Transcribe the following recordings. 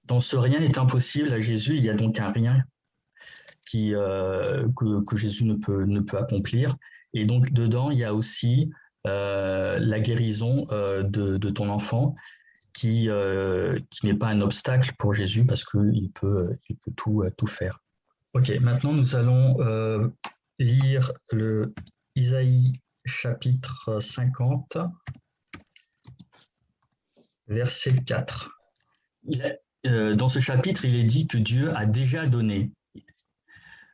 Dans ce rien n'est impossible à Jésus, il y a donc un rien que Jésus ne peut accomplir. Et donc, dedans, il y a aussi la guérison de ton enfant qui n'est pas un obstacle pour Jésus parce qu'il il peut tout faire. Ok, maintenant nous allons lire le Isaïe chapitre 50, verset 4. Dans ce chapitre, il est dit que Dieu a déjà donné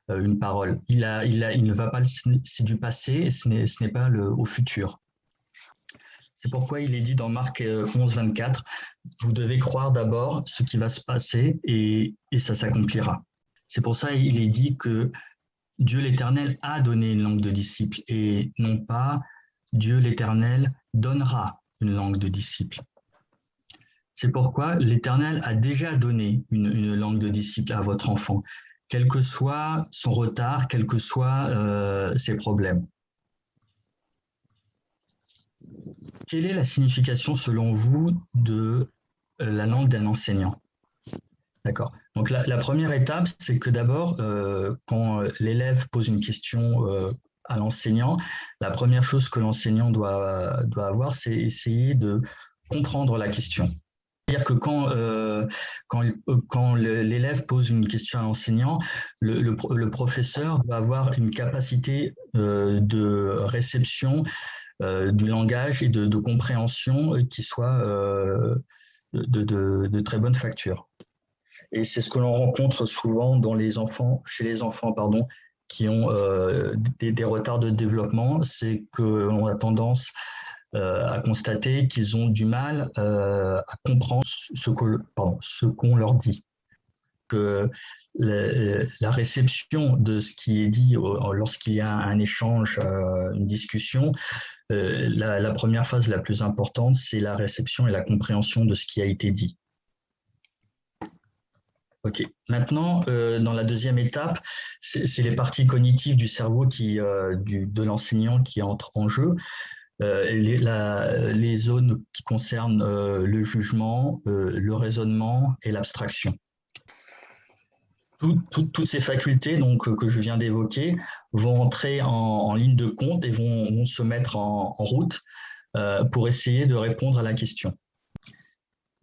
une parole. Il ne va pas, c'est du passé, ce n'est pas au futur. C'est pourquoi il est dit dans Marc 11, 24, vous devez croire d'abord ce qui va se passer et ça s'accomplira. C'est pour ça qu'il est dit que Dieu l'Éternel a donné une langue de disciples et non pas Dieu l'Éternel donnera une langue de disciples. C'est pourquoi l'Éternel a déjà donné une langue de disciple à votre enfant, quel que soit son retard, quels que soient ses problèmes. Quelle est la signification, selon vous, de la langue d'un enseignant? D'accord. Donc la première étape, c'est que d'abord, quand l'élève pose une question à l'enseignant, la première chose que l'enseignant doit avoir, c'est essayer de comprendre la question. C'est-à-dire que quand l'élève pose une question à l'enseignant, le professeur doit avoir une capacité de réception du langage et de compréhension qui soit de très bonne facture. Et c'est ce que l'on rencontre souvent dans chez les enfants, qui ont des retards de développement, c'est qu'on a tendance à constater qu'ils ont du mal à comprendre ce qu'on leur dit. Que la réception de ce qui est dit lorsqu'il y a un échange, une discussion, la première phase la plus importante, c'est la réception et la compréhension de ce qui a été dit. Ok. Maintenant, dans la deuxième étape, c'est les parties cognitives du cerveau de l'enseignant qui entrent en jeu. Les zones qui concernent le jugement, le raisonnement et l'abstraction. Toutes ces facultés donc, que je viens d'évoquer vont entrer en ligne de compte et vont se mettre en route pour essayer de répondre à la question.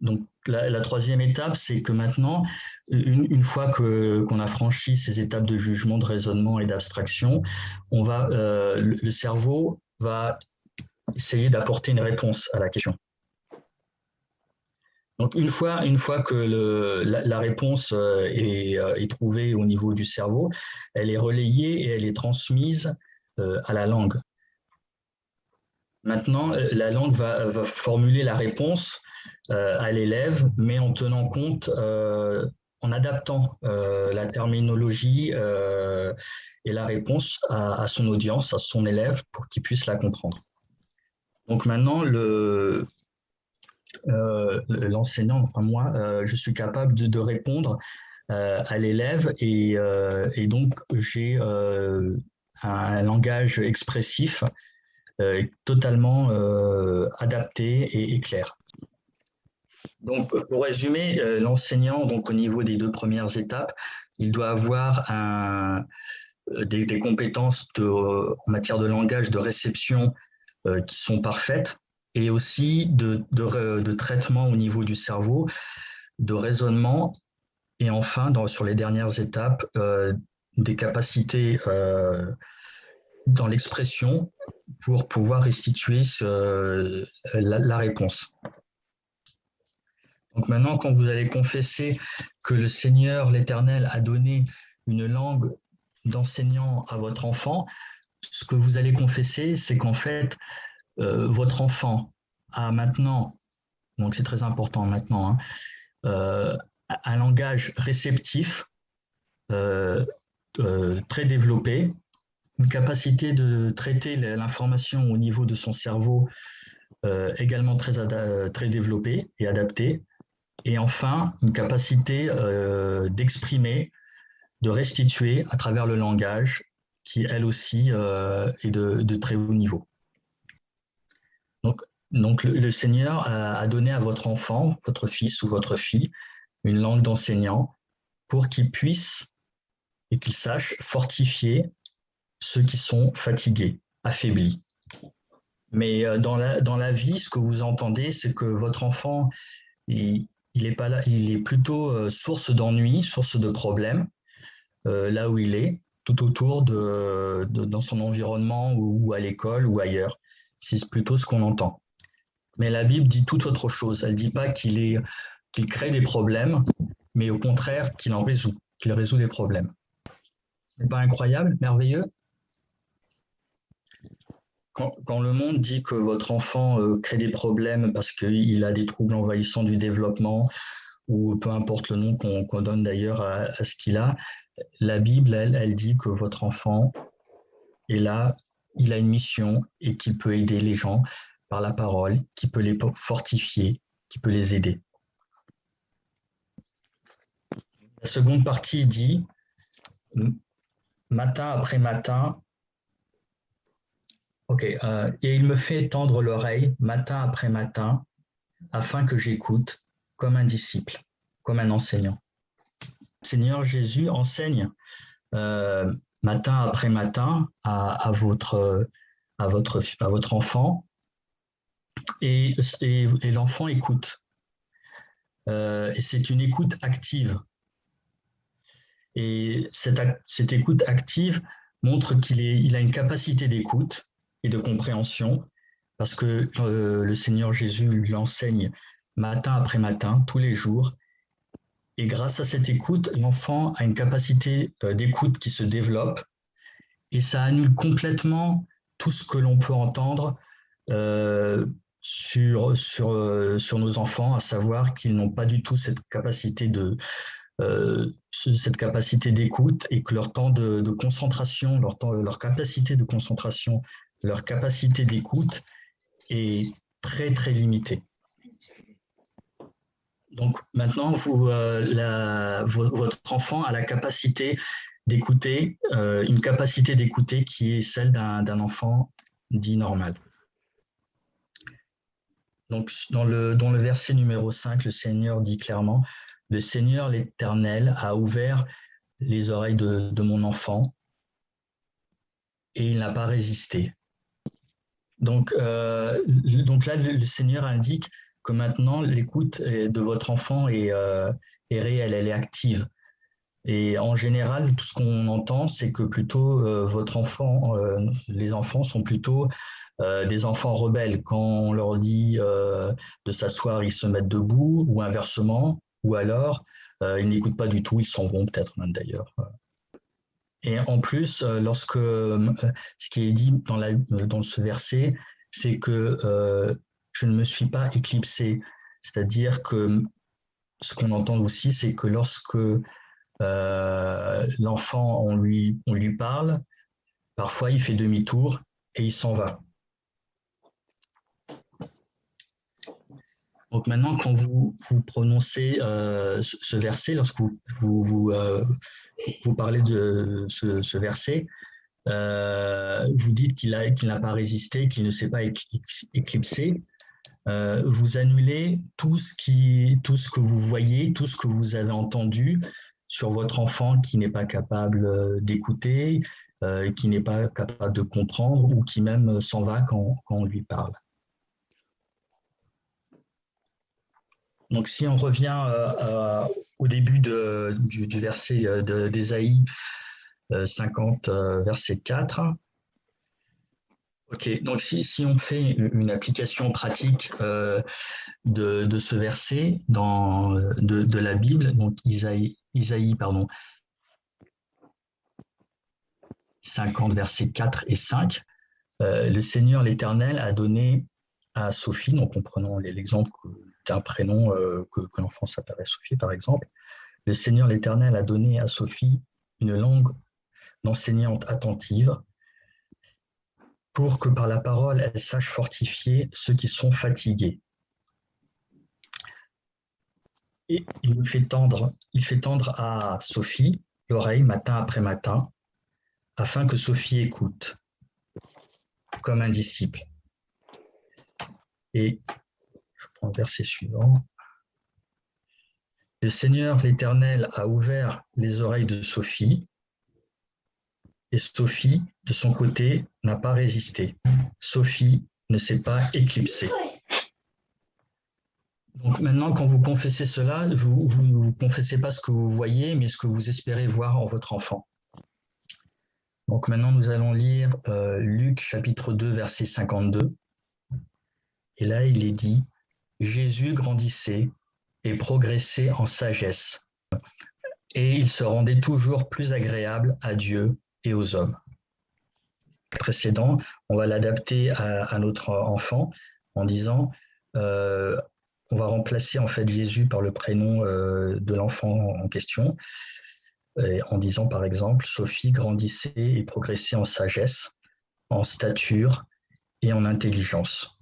Donc la troisième étape, c'est que maintenant, une fois qu'on a franchi ces étapes de jugement, de raisonnement et d'abstraction, le cerveau va essayer d'apporter une réponse à la question. Donc une fois que la réponse est trouvée au niveau du cerveau, elle est relayée et elle est transmise à la langue. Maintenant, la langue va formuler la réponse à l'élève, mais en tenant compte, en adaptant la terminologie et la réponse à son audience, à son élève, pour qu'il puisse la comprendre. Donc maintenant, l'enseignant, enfin moi, je suis capable de répondre à l'élève et donc j'ai un langage expressif totalement adapté et clair. Donc, pour résumer, l'enseignant, donc au niveau des deux premières étapes, il doit avoir des compétences en matière de langage, de réception qui sont parfaites, et aussi de traitement au niveau du cerveau, de raisonnement, et enfin, sur les dernières étapes, des capacités dans l'expression pour pouvoir restituer la réponse. Donc maintenant, quand vous allez confesser que le Seigneur, l'Éternel, a donné une langue d'enseignant à votre enfant, ce que vous allez confesser, c'est qu'en fait, votre enfant a maintenant, donc c'est très important maintenant, un langage réceptif très développé, une capacité de traiter l'information au niveau de son cerveau également très développée et adaptée. Et enfin, une capacité d'exprimer, de restituer à travers le langage, qui elle aussi est de très haut niveau. Donc le Seigneur a donné à votre enfant, votre fils ou votre fille, une langue d'enseignant, pour qu'ils puissent et qu'ils sachent fortifier ceux qui sont fatigués, affaiblis. Mais dans la vie, ce que vous entendez, c'est que votre enfant, il est pas là, il est plutôt source d'ennui, source de problèmes, là où il est, tout autour dans son environnement ou à l'école ou ailleurs. C'est plutôt ce qu'on entend. Mais la Bible dit tout autre chose. Elle ne dit pas qu'il crée des problèmes, mais au contraire qu'il en résout, qu'il résout des problèmes. Ce n'est pas incroyable, merveilleux? Quand le monde dit que votre enfant crée des problèmes parce qu'il a des troubles envahissants du développement, ou peu importe le nom qu'on donne d'ailleurs à ce qu'il a, la Bible, elle dit que votre enfant est là, il a une mission et qu'il peut aider les gens par la parole, qu'il peut les fortifier, qu'il peut les aider. La seconde partie dit, matin après matin, et il me fait tendre l'oreille matin après matin, afin que j'écoute comme un disciple, comme un enseignant. Seigneur Jésus enseigne matin après matin à votre enfant, et l'enfant écoute. Et c'est une écoute active. Et cette écoute active montre qu'il a une capacité d'écoute et de compréhension, parce que le Seigneur Jésus l'enseigne matin après matin, tous les jours. Et grâce à cette écoute, l'enfant a une capacité d'écoute qui se développe, et ça annule complètement tout ce que l'on peut entendre sur nos enfants, à savoir qu'ils n'ont pas du tout cette capacité d'écoute, et que leur temps de concentration, leur capacité de concentration, leur capacité d'écoute est très très limitée. Donc maintenant, votre enfant a la capacité d'écouter, une capacité d'écouter qui est celle d'un enfant dit normal. Donc dans le verset numéro 5, le Seigneur dit clairement, « Le Seigneur l'Éternel a ouvert les oreilles de mon enfant et il n'a pas résisté. » Donc là, le Seigneur indique que maintenant, l'écoute de votre enfant est réelle, elle est active. Et en général, tout ce qu'on entend, c'est que plutôt votre enfant, les enfants sont plutôt des enfants rebelles. Quand on leur dit de s'asseoir, ils se mettent debout, ou inversement, ou alors ils n'écoutent pas du tout, ils s'en vont peut-être même d'ailleurs. Et en plus, ce qui est dit dans ce verset, c'est que je ne me suis pas éclipsé. C'est-à-dire que ce qu'on entend aussi, c'est que lorsque l'enfant, on lui parle, parfois il fait demi-tour et il s'en va. Donc maintenant, quand vous prononcez ce verset, lorsque vous parlez de ce verset, vous dites qu'il n'a pas résisté, qu'il ne s'est pas éclipsé. Vous annulez tout ce que vous voyez, tout ce que vous avez entendu sur votre enfant qui n'est pas capable d'écouter, qui n'est pas capable de comprendre, ou qui même s'en va quand on lui parle. Donc si on revient au début du verset d'Ésaïe 50, verset 4, ok, donc si on fait une application pratique de ce verset de la Bible, donc Isaïe 50, versets 4 et 5, le Seigneur l'Éternel a donné à Sophie, donc en prenant l'exemple d'un prénom que l'enfant s'appellerait Sophie par exemple, le Seigneur l'Éternel a donné à Sophie une langue d'enseignante attentive, pour que par la parole, elle sache fortifier ceux qui sont fatigués. Et il fait tendre à Sophie l'oreille matin après matin, afin que Sophie écoute, comme un disciple. Et je prends le verset suivant. Le Seigneur l'Éternel a ouvert les oreilles de Sophie, et Sophie, de son côté, n'a pas résisté. Sophie ne s'est pas éclipsée. Donc maintenant, quand vous confessez cela, vous ne confessez pas ce que vous voyez, mais ce que vous espérez voir en votre enfant. Donc maintenant, nous allons lire Luc chapitre 2, verset 52. Et là, il est dit, Jésus grandissait et progressait en sagesse, et il se rendait toujours plus agréable à Dieu et aux hommes. Précédent, on va l'adapter à notre enfant en disant on va remplacer en fait Jésus par le prénom de l'enfant en question, en disant par exemple Sophie grandissait et progressait en sagesse, en stature et en intelligence.